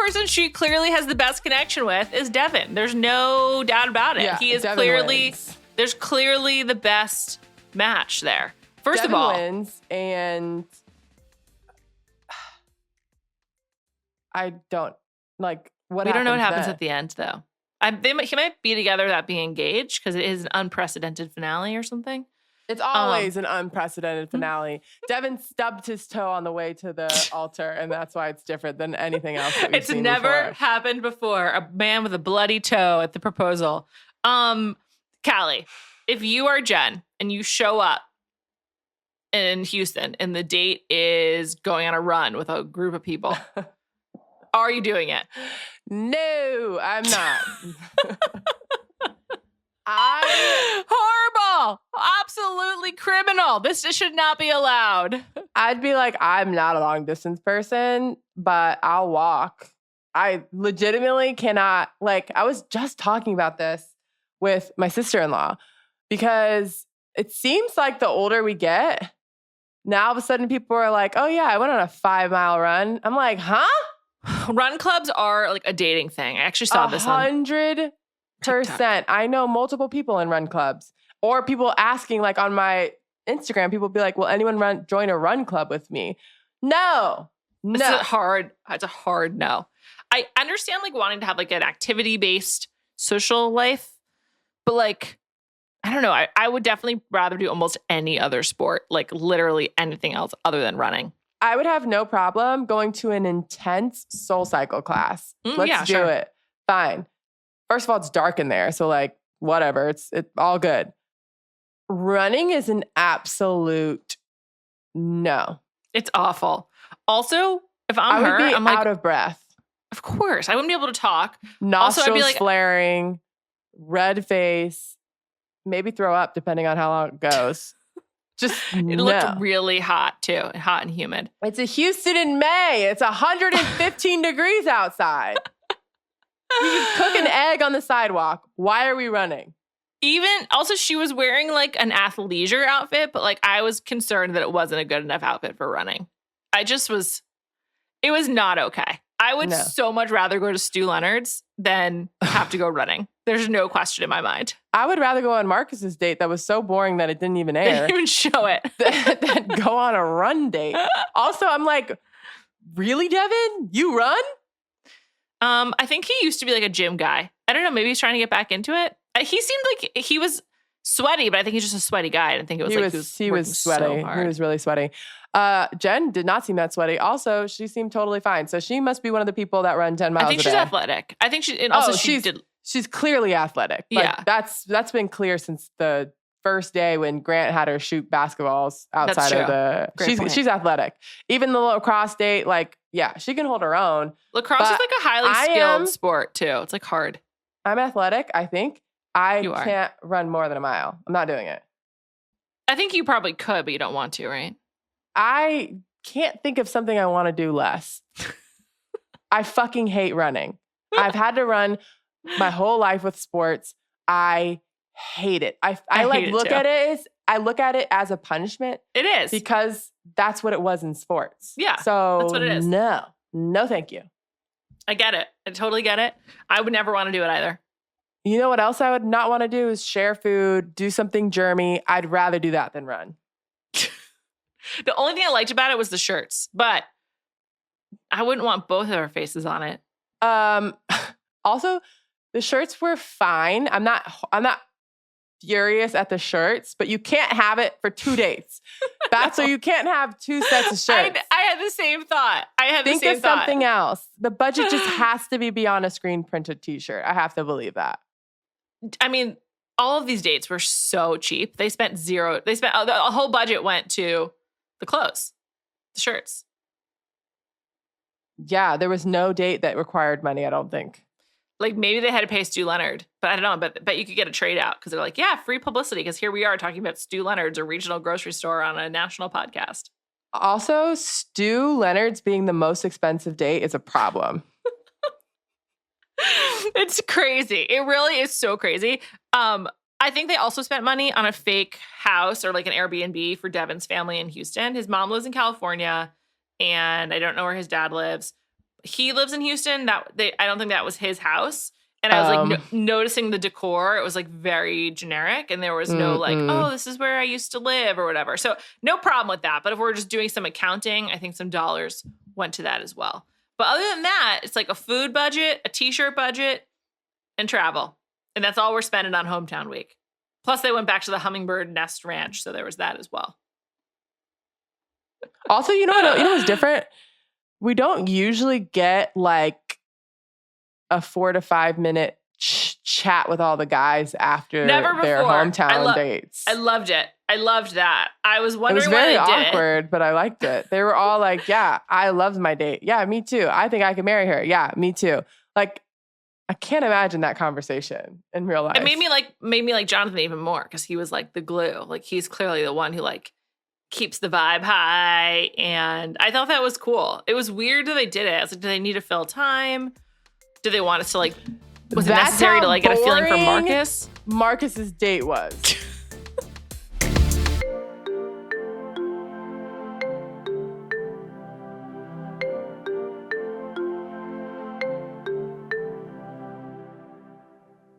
person she clearly has the best connection with is Devin. There's no doubt about it. Yeah, He is Devin wins. There's clearly the best match there. First Devin of all, wins, and I don't like what we don't know what happens then? at the end, though. He might be together without being engaged because it is an unprecedented finale or something. It's always an unprecedented finale. Devin stubbed his toe on the way to the altar, and that's why it's different than anything else that we've It's seen never before. happened before. A man with a bloody toe at the proposal. Callie, if you are Jenn and you show up in Houston and the date is going on a run with a group of people, are you doing it? No, I'm not. Horrible. Absolutely criminal. This should not be allowed. I'd be like, I'm not a long distance person, but I'll walk. I legitimately cannot, like, I was just talking about this with my sister-in-law because it seems like the older we get, now all of a sudden people are like, oh yeah, I went on a 5-mile run. I'm like, huh? Run clubs are like a dating thing. I actually saw this on 100%. TikTok. I know multiple people in run clubs, or people asking, like on my Instagram, people be like, will anyone join a run club with me? No. It's a hard no. I understand like wanting to have like an activity-based social life, but like, I don't know. I would definitely rather do almost any other sport, like literally anything else other than running. I would have no problem going to an intense Soul Cycle class. Let's do it. Fine. First of all, it's dark in there. So like, whatever. It's all good. Running is an absolute no. It's awful. Also, if I'm I her, would be I'm like, out of breath. of course, I wouldn't be able to talk. Nostrils I'd be like, flaring, red face, maybe throw up depending on how long it goes. Just it looked really hot too, hot and humid. It's a Houston in May. It's 115 degrees outside. You can cook an egg on the sidewalk. Why are we running? Also, she was wearing like an athleisure outfit, but like I was concerned that it wasn't a good enough outfit for running. It was not okay. I would so much rather go to Stu Leonard's than have to go running. There's no question in my mind. I would rather go on Marcus's date that was so boring that it didn't even air. They didn't even show it. than go on a run date. Also, I'm like, really, Devin? You run? I think he used to be like a gym guy. I don't know. Maybe he's trying to get back into it. He seemed like he was sweaty, but I think he's just a sweaty guy. I didn't think it was he was sweaty. So hard. He was really sweaty. Jenn did not seem that sweaty. Also, she seemed totally fine. So she must be one of the people that run 10 miles a day. I think she's athletic. I think she's clearly athletic. Like, that's been clear since the first day when Grant had her shoot basketballs outside of the. She's athletic. Even the lacrosse date, like, yeah, she can hold her own. Lacrosse is like a highly skilled sport too. It's like hard. I'm athletic, I think. I can't run more than a mile. I'm not doing it. I think you probably could, but you don't want to, right? I can't think of something I want to do less. I fucking hate running. I've had to run my whole life with sports. I hate it. I look at it as a punishment. It is. Because that's what it was in sports. Yeah. So that's what it is. No, thank you. I get it. I totally get it. I would never want to do it either. You know what else I would not want to do is share food, do something germy. I'd rather do that than run. The only thing I liked about it was the shirts, but I wouldn't want both of our faces on it. Also, the shirts were fine. I'm not furious at the shirts, but you can't have it for 2 dates. Bachelor, you can't have 2 sets of shirts. I had the same thought. Think of something else. The budget just has to be beyond a screen printed t-shirt. I have to believe that. I mean, all of these dates were so cheap. They spent the whole budget went to the clothes, the shirts. Yeah, there was no date that required money, I don't think. Like maybe they had to pay Stu Leonard, but I don't know. But you could get a trade out because they're like, yeah, free publicity because here we are talking about Stu Leonard's, a regional grocery store on a national podcast. Also, Stu Leonard's being the most expensive date is a problem. It's crazy. It really is so crazy. I think they also spent money on a fake house or like an Airbnb for Devin's family in Houston. His mom lives in California, and I don't know where his dad lives. he lives in Houston. I don't think that was his house. And I was like noticing the decor. It was like very generic, and there was no like, oh, this is where I used to live or whatever. So no problem with that. But if we're just doing some accounting, I think some dollars went to that as well. But other than that, it's like a food budget, a t-shirt budget, and travel. And that's all we're spending on hometown week. Plus they went back to the Hummingbird Nest Ranch. So there was that as well. Also, you know what's different? We don't usually get like a 4 to 5 minute chat with all the guys after their hometown dates. I loved it. I loved that. I was wondering it was very awkward, but I liked it. They were all like, yeah, I loved my date. Yeah, me too. I think I could marry her. Yeah, me too. Like, I can't imagine that conversation in real life. It made me like Jonathan even more because he was like the glue. Like he's clearly the one who like keeps the vibe high. And I thought that was cool. It was weird that they did it. I was like, do they need to fill time? Do they want us to like, was it necessary to like get a feeling for Marcus? Marcus's date was.